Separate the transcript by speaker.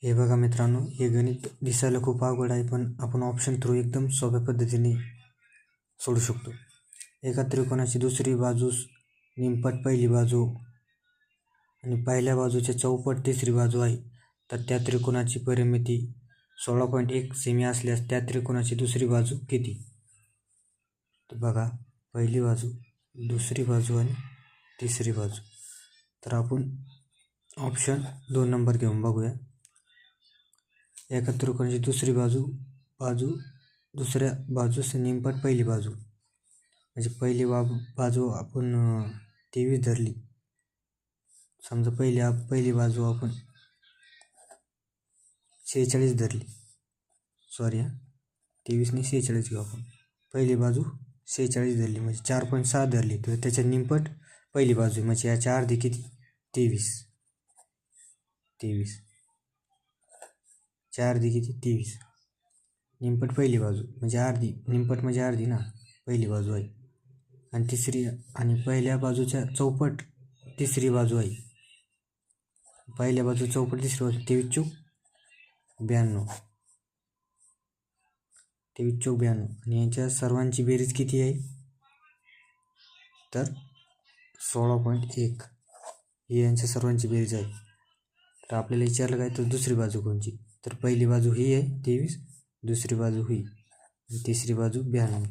Speaker 1: हे बघा मित्रांनो, हे गणित दिसायला खूप अवघड आहे, पण आपण ऑप्शन थ्रू एकदम सोप्या पद्धतीने सोडू शकतो. एका त्रिकोणाची दुसरी बाजूस निमपट पहिली बाजू आणि पहिल्या बाजूच्या चौपट तिसरी बाजू आहे, तर त्या त्रिकोणाची परिमिती 16.1 सेमी असल्यास त्या त्रिकोणाची दुसरी बाजू किती? तर बघा, पहिली बाजू, दुसरी बाजू आणि तिसरी बाजू. तर आपण ऑप्शन 2 नंबर घेऊन बघूया. एका त्रिकोणाची दुसरी बाजू दुसऱ्या बाजूस निमपट पहिली बाजू, म्हणजे पहिली बाजू आपण 23 धरली. समजा पहिली बाजू आपण 46 धरली. 23 ने 46 घेऊ आपण. पहिली बाजू 46 धरली, म्हणजे 4.6 धरली, तर त्याच्या निमपट पहिली बाजू, म्हणजे याच्या अर्धी किती? 23. 4 अर्धी किती? 23. निमपट पहिली बाजू म्हणजे अर्धी, निमपट म्हणजे अर्धी ना, पहिली बाजू आहे. आणि पहिल्या बाजूच्या चौपट तिसरी बाजू आहे. पहिल्या बाजू चौपट तिसरी बाजू 23 चौक 92. 23 चौक 92. आणि यांच्या सर्वांची बेरीज किती आहे? तर 16.1 ही यांच्या सर्वांची बेरीज आहे. तर आपल्याला विचारलं काय, तर दुसरी बाजू कोणची? तर पहिली बाजू ही आहे 23, दुसरी बाजू ही, आणि तिसरी बाजू 92.